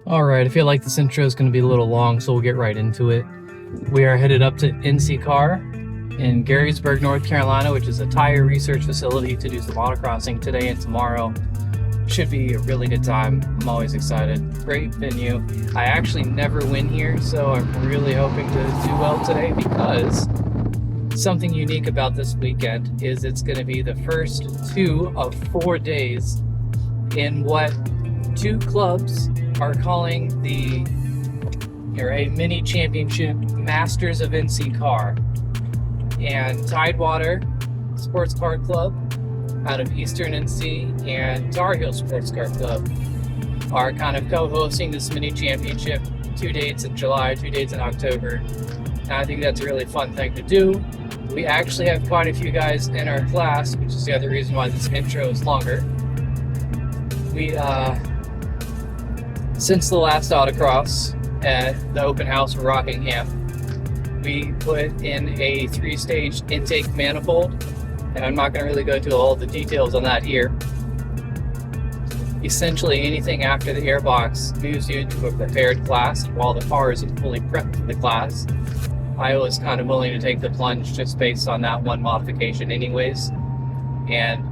Alright, I feel like this intro is going to be a little long, so we'll get right into it. We are headed up to NCCAR in Garysburg, North Carolina, which is a tire research facility to do some autocrossing today and tomorrow. Should be a really good time. I'm always excited. Great venue. I actually never win here, so I'm really hoping to do well today because something unique about this weekend is it's going to be the first 2 of 4 days in what 2 clubs are calling a mini championship Masters of NCCAR. And Tidewater Sports Car Club out of Eastern NC and Tarheel Sports Car Club are kind of co-hosting this mini championship. 2 dates in July, 2 dates in October. And I think that's a really fun thing to do. We actually have quite a few guys in our class, which is the other reason why this intro is longer. We, since the last autocross at the open house of Rockingham, we put in a 3-stage intake manifold, and I'm not going to really go into all the details on that here. Essentially, anything after the airbox moves you into a prepared class while the car isn't fully prepped for the class. I was kind of willing to take the plunge just based on that one modification anyways, and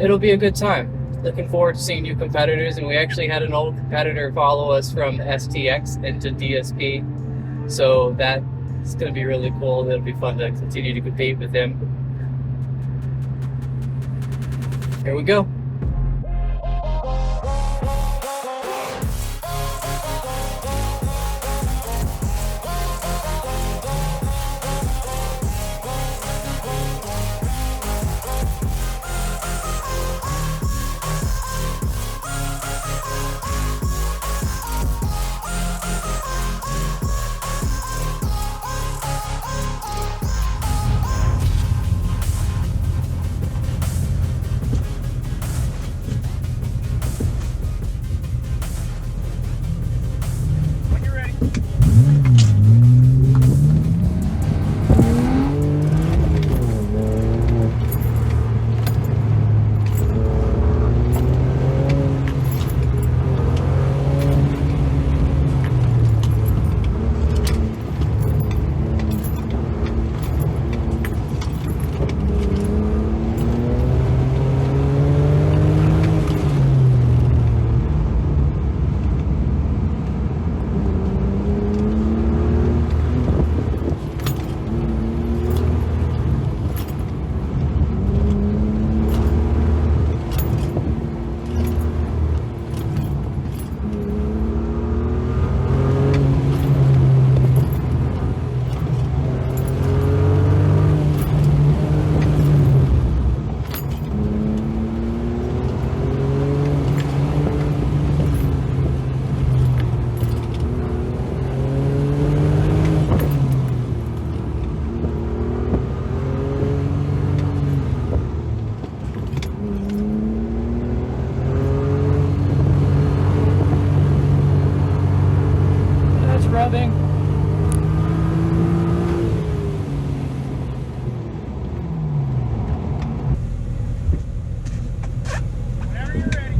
it'll be a good time. Looking forward to seeing new competitors, and we actually had an old competitor follow us from STX into DSP, so that's going to be really cool. It'll be fun to continue to compete with him. Here we go. Rubbing. Whenever you're ready.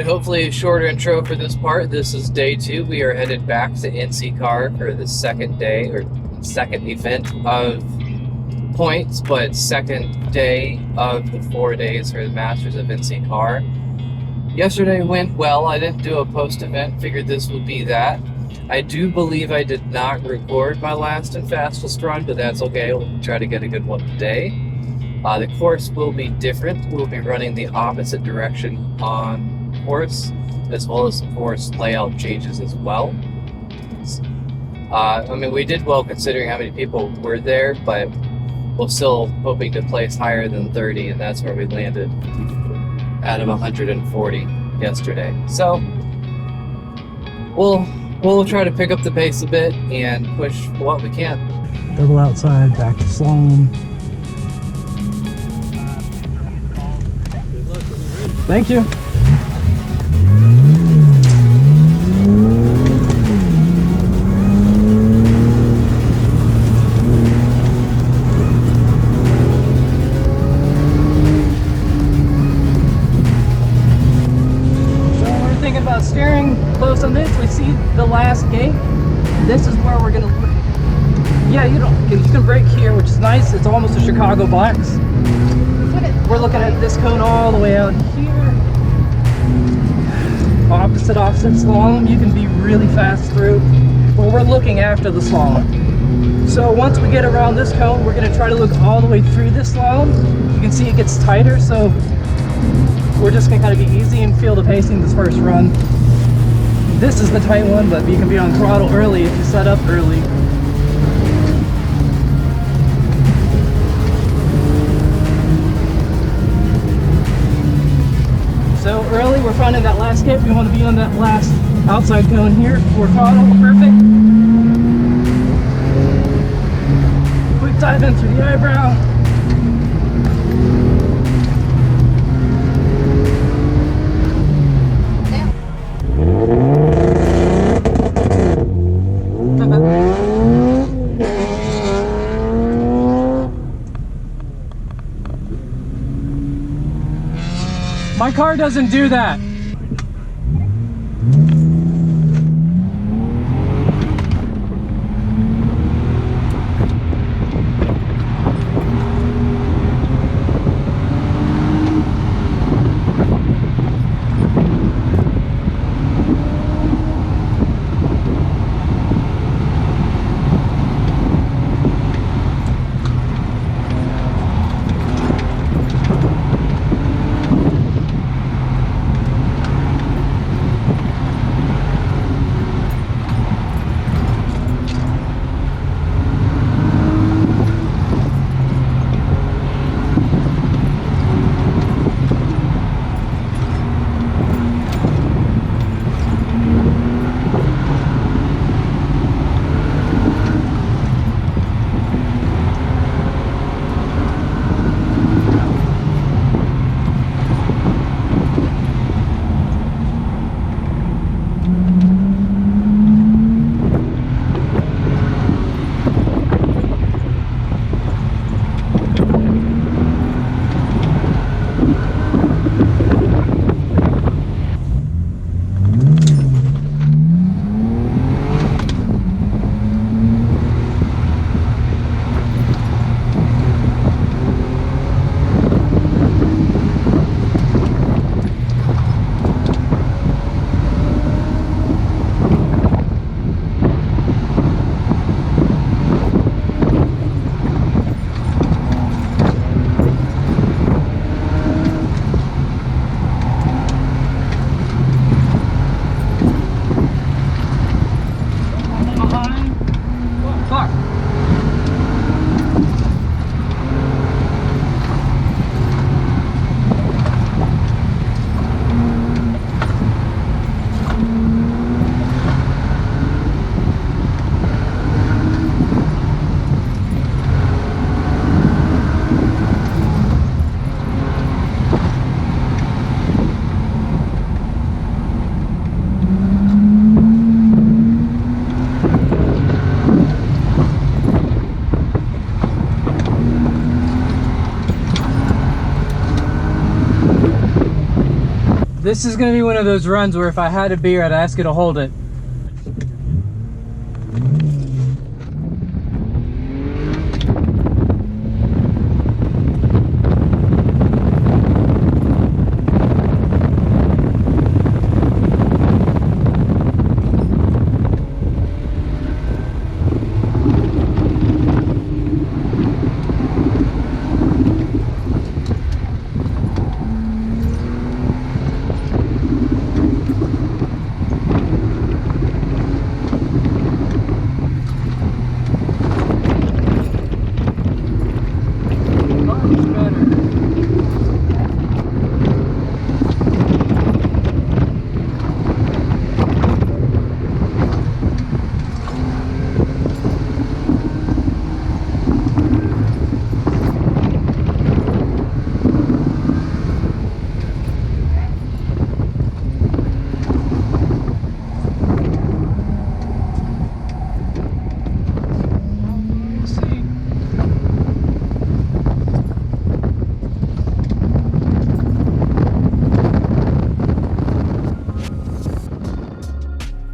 hopefully a shorter intro for this part. This is day 2. We are headed back to NCCAR for the second day, or second event of points, but second day of the 4 days for the Masters of NCCAR. Yesterday went well. I didn't do a post-event, figured this would be that. I do believe I did not record my last and fastest run, but that's okay. We'll try to get a good one today. The course will be different. We'll be running the opposite direction on course, as well as the course layout changes as well. I mean, we did well considering how many people were there, but we're still hoping to place higher than 30, and that's where we landed out of 140 yesterday. So we'll try to pick up the pace a bit and push what we can. Double outside, back to slalom. Thank you. Steering close on this, we see the last gate. This is where we're gonna look. Yeah, you can brake here, which is nice. It's almost a Chicago box. We're looking at this cone all the way out here. Opposite slalom, you can be really fast through, but we're looking after the slalom. So once we get around this cone, we're gonna try to look all the way through this slalom. You can see it gets tighter, so we're just gonna kind of be easy and feel the pacing this first run. This is the tight one, but you can be on throttle early if you set up early. So early, we're finding that last gate. We want to be on that last outside cone here before throttle. Perfect. Quick dive in through the eyebrow. My car doesn't do that. This is gonna be one of those runs where if I had a beer, I'd ask you to hold it.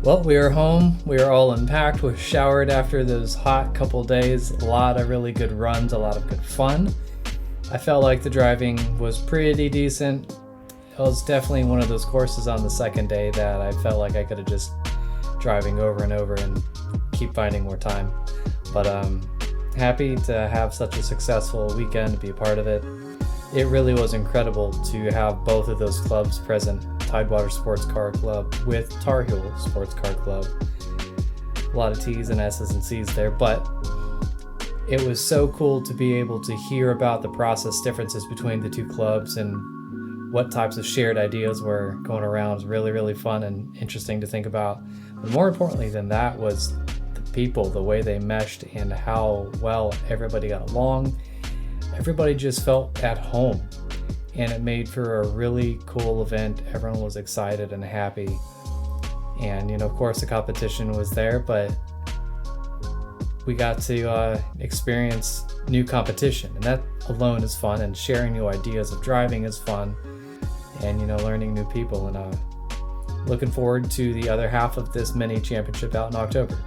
Well, we are home. We are all unpacked. We showered after those hot couple days. A lot of really good runs, a lot of good fun. I felt like the driving was pretty decent. It was definitely one of those courses on the second day that I felt like I could have just driving over and over and keep finding more time. But happy to have such a successful weekend, to be a part of it. It really was incredible to have both of those clubs present. Tidewater Sports Car Club with Tarheel Sports Car Club. A lot of T's and S's and C's there, but it was so cool to be able to hear about the process differences between the two clubs and what types of shared ideas were going around. It was really, really fun and interesting to think about. But more importantly than that was the people, the way they meshed and how well everybody got along. Everybody just felt at home. And it made for a really cool event. Everyone was excited and happy. And, of course the competition was there, but we got to experience new competition. And that alone is fun, and sharing new ideas of driving is fun. And, learning new people. And looking forward to the other half of this mini championship out in October.